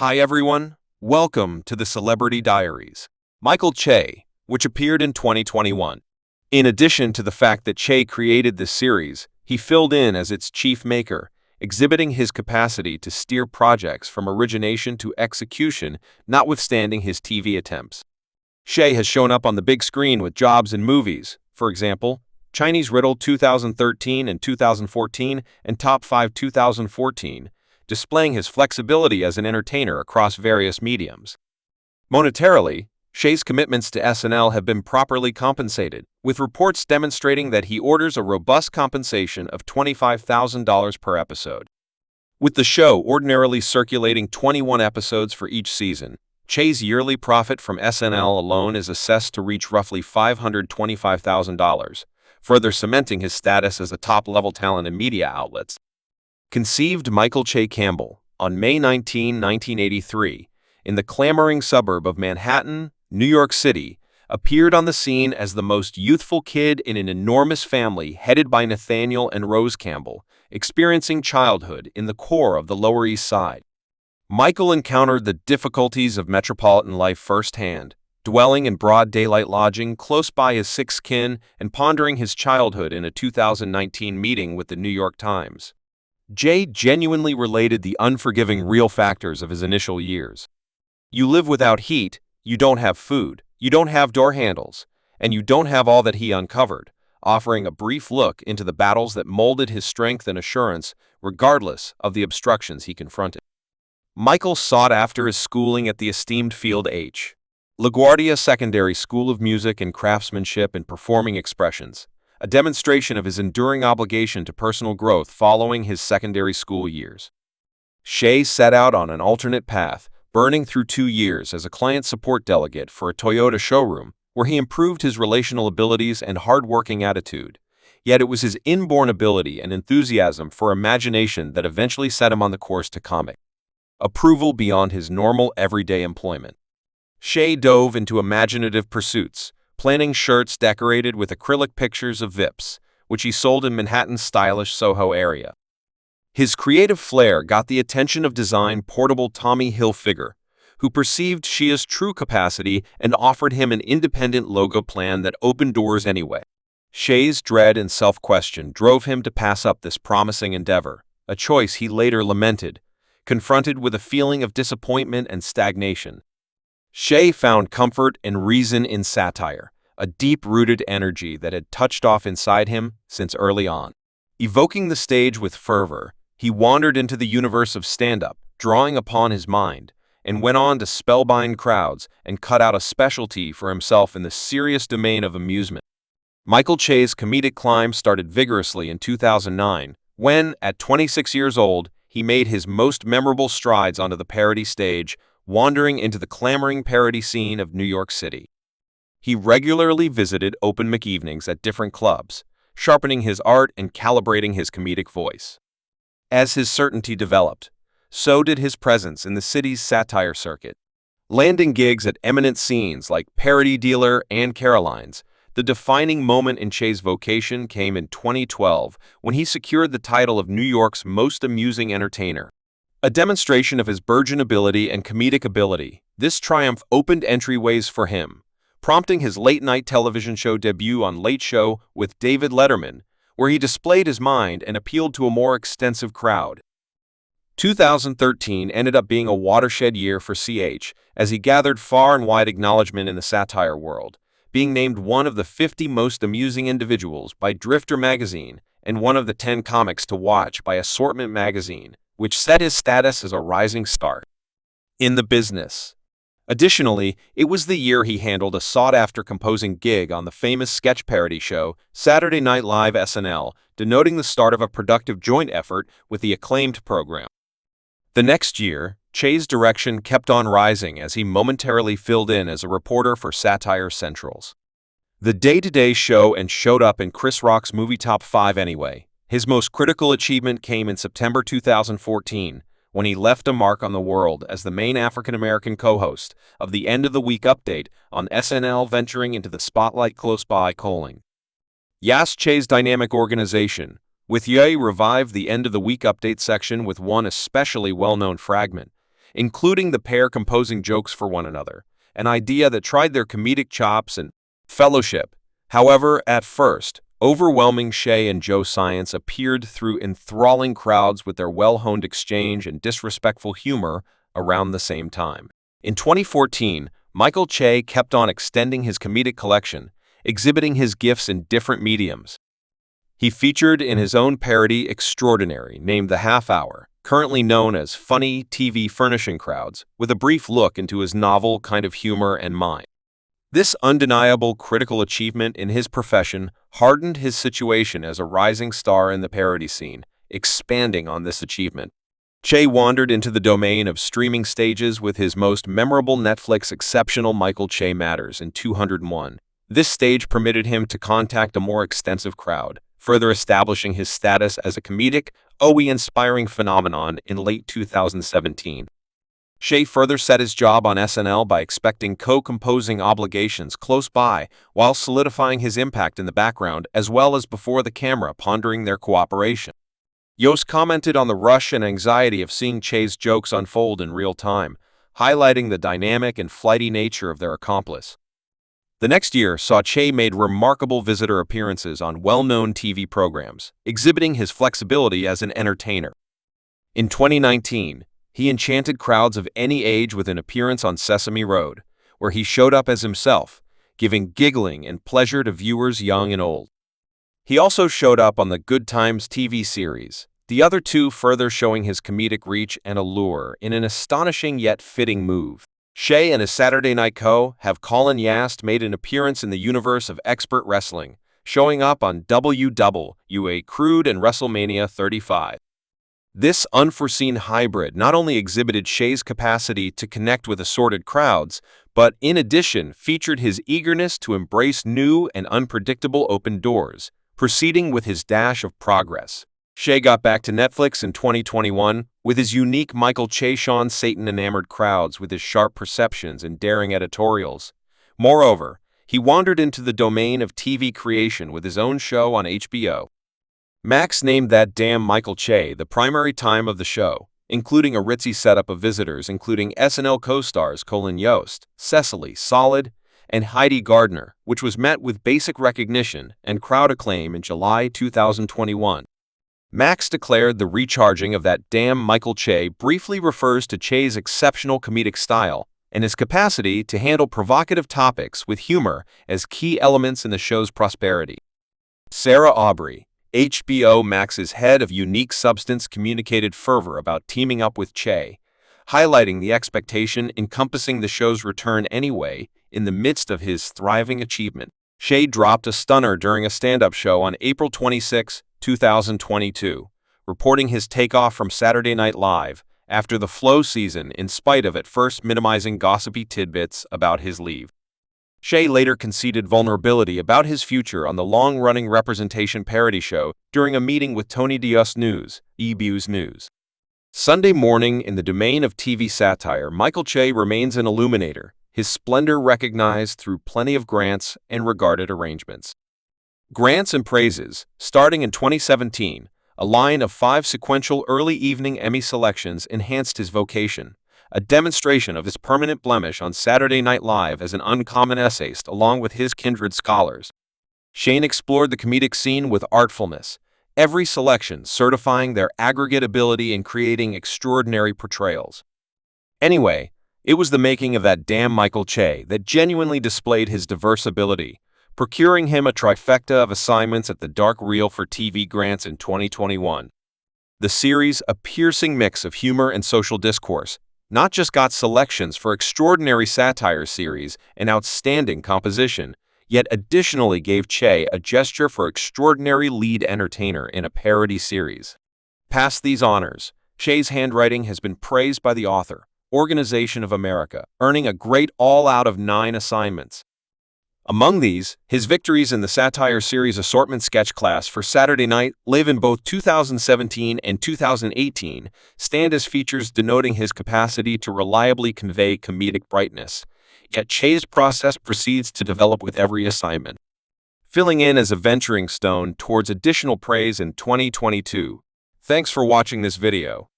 Hi everyone, welcome to the Celebrity Diaries. Michael Che, which appeared in 2021. In addition to the fact that Che created this series, he filled in as its chief maker, exhibiting his capacity to steer projects from origination to execution, notwithstanding his TV attempts. Che has shown up on the big screen with jobs in movies, for example, Chinese Riddle 2013 and 2014 and Top 5 2014, displaying his flexibility as an entertainer across various mediums. Monetarily, Che's commitments to SNL have been properly compensated, with reports demonstrating that he orders a robust compensation of $25,000 per episode. With the show ordinarily circulating 21 episodes for each season, Che's yearly profit from SNL alone is assessed to reach roughly $525,000, further cementing his status as a top-level talent in media outlets. Conceived Michael Che Campbell on May 19, 1983, in the clamoring suburb of Manhattan, New York City, appeared on the scene as the most youthful kid in an enormous family headed by Nathaniel and Rose Campbell, experiencing childhood in the core of the Lower East Side. Michael encountered the difficulties of metropolitan life firsthand, dwelling in broad daylight lodging close by his sixth kin and pondering his childhood in a 2019 meeting with the New York Times. Che genuinely related the unforgiving real factors of his initial years. You live without heat, you don't have food, you don't have door handles, and you don't have all that he uncovered, offering a brief look into the battles that molded his strength and assurance, regardless of the obstructions he confronted. Michael sought after his schooling at the esteemed Field H. LaGuardia Secondary School of Music and Craftsmanship and Performing Expressions, a demonstration of his enduring obligation to personal growth following his secondary school years. Che set out on an alternate path, burning through 2 years as a client support delegate for a Toyota showroom, where he improved his relational abilities and hard-working attitude. Yet it was his inborn ability and enthusiasm for imagination that eventually set him on the course to comic approval beyond his normal everyday employment. Che dove into imaginative pursuits, planning shirts decorated with acrylic pictures of Vips, which he sold in Manhattan's stylish Soho area. His creative flair got the attention of design portable Tommy Hilfiger, who perceived Che's true capacity and offered him an independent logo plan that opened doors anyway. Che's dread and self-question drove him to pass up this promising endeavor, a choice he later lamented, confronted with a feeling of disappointment and stagnation. Che found comfort and reason in satire, a deep-rooted energy that had touched off inside him since early on. Evoking the stage with fervor, he wandered into the universe of stand-up, drawing upon his mind, and went on to spellbind crowds and cut out a specialty for himself in the serious domain of amusement. Michael Che's comedic climb started vigorously in 2009, when, at 26 years old, he made his most memorable strides onto the parody stage, wandering into the clamoring parody scene of New York City. He regularly visited open mic evenings at different clubs, sharpening his art and calibrating his comedic voice. As his certainty developed, so did his presence in the city's satire circuit. Landing gigs at eminent scenes like Parody Dealer and Caroline's, the defining moment in Che's vocation came in 2012 when he secured the title of New York's Most Amusing Entertainer. A demonstration of his burgeoning ability and comedic ability, this triumph opened entryways for him, prompting his late-night television show debut on Late Show with David Letterman, where he displayed his mind and appealed to a more extensive crowd. 2013 ended up being a watershed year for CH, as he gathered far and wide acknowledgement in the satire world, being named one of the 50 most amusing individuals by Drifter magazine and one of the 10 comics to watch by Assortment magazine, which set his status as a rising star in the business. Additionally, it was the year he handled a sought-after composing gig on the famous sketch parody show Saturday Night Live SNL, denoting the start of a productive joint effort with the acclaimed program. The next year, Che's direction kept on rising as he momentarily filled in as a reporter for Satire Central's The Day-to-Day Show and showed up in Chris Rock's movie Top 5 anyway. His most critical achievement came in September 2014, when he left a mark on the world as the main African-American co-host of the End of the Week update on SNL, venturing into the spotlight close by Coling. Yas Che's dynamic organization, with Ye revived the End of the Week update section with one especially well-known fragment, including the pair composing jokes for one another, an idea that tried their comedic chops and fellowship. However, at first, overwhelming Shay and Joe Science appeared through enthralling crowds with their well-honed exchange and disrespectful humor around the same time. In 2014, Michael Che kept on extending his comedic collection, exhibiting his gifts in different mediums. He featured in his own parody extraordinary named The Half Hour, currently known as Funny TV Furnishing Crowds, with a brief look into his novel kind of humor and mind. This undeniable critical achievement in his profession hardened his situation as a rising star in the parody scene. Expanding on this achievement, Che wandered into the domain of streaming stages with his most memorable Netflix exceptional Michael Che Matters in 2001. This stage permitted him to contact a more extensive crowd, further establishing his status as a comedic, inspiring phenomenon in late 2017. Che further set his job on SNL by expecting co-composing obligations close by, while solidifying his impact in the background as well as before the camera, pondering their cooperation. Yost commented on the rush and anxiety of seeing Che's jokes unfold in real time, highlighting the dynamic and flighty nature of their accomplice. The next year saw Che made remarkable visitor appearances on well-known TV programs, exhibiting his flexibility as an entertainer. In 2019, he enchanted crowds of any age with an appearance on Sesame Road, where he showed up as himself, giving giggling and pleasure to viewers young and old. He also showed up on the Good Times TV series, the other two further showing his comedic reach and allure in an astonishing yet fitting move. Che and his Saturday Night Co. have Colin Yast made an appearance in the universe of expert wrestling, showing up on WWE Crude and WrestleMania 35. This unforeseen hybrid not only exhibited Che's capacity to connect with assorted crowds, but in addition featured his eagerness to embrace new and unpredictable open doors, proceeding with his dash of progress. Che got back to Netflix in 2021 with his unique Michael Che Sean Satan enamored crowds with his sharp perceptions and daring editorials. Moreover, he wandered into the domain of TV creation with his own show on HBO. Max named That Damn Michael Che the primary time of the show, including a ritzy setup of visitors including SNL co-stars Colin Yost, Cecily Solid, and Heidi Gardner, which was met with basic recognition and crowd acclaim in July 2021. Max declared the recharging of That Damn Michael Che briefly refers to Che's exceptional comedic style and his capacity to handle provocative topics with humor as key elements in the show's prosperity. Sarah Aubrey, HBO Max's head of Unique Substance, communicated fervor about teaming up with Che, highlighting the expectation encompassing the show's return anyway in the midst of his thriving achievement. Che dropped a stunner during a stand-up show on April 26, 2022, reporting his takeoff from Saturday Night Live after the Flow season in spite of at first minimizing gossipy tidbits about his leave. Che later conceded vulnerability about his future on the long-running representation parody show during a meeting with Tony Diaz News, EBU's News. Sunday morning, in the domain of TV satire, Michael Che remains an illuminator, his splendor recognized through plenty of grants and regarded arrangements. Grants and Praises, starting in 2017, a line of 5 sequential early evening Emmy selections enhanced his vocation, a demonstration of his permanent blemish on Saturday Night Live as an uncommon essayist along with his kindred scholars. Shane explored the comedic scene with artfulness, every selection certifying their aggregate ability in creating extraordinary portrayals. Anyway, it was the making of That Damn Michael Che that genuinely displayed his diverse ability, procuring him a trifecta of assignments at the Dark Reel for TV grants in 2021. The series, a piercing mix of humor and social discourse, not just got selections for Extraordinary Satire Series and Outstanding Composition, yet additionally gave Che a gesture for Extraordinary Lead Entertainer in a Parody Series. Past these honors, Che's handwriting has been praised by the author, Organization of America, earning a great all out of 9 assignments. Among these, his victories in the Satire Series Assortment Sketch class for Saturday Night Live in both 2017 and 2018 stand as features denoting his capacity to reliably convey comedic brightness. Yet Che's process proceeds to develop with every assignment, filling in as a venturing stone towards additional praise in 2022. Thanks for watching this video.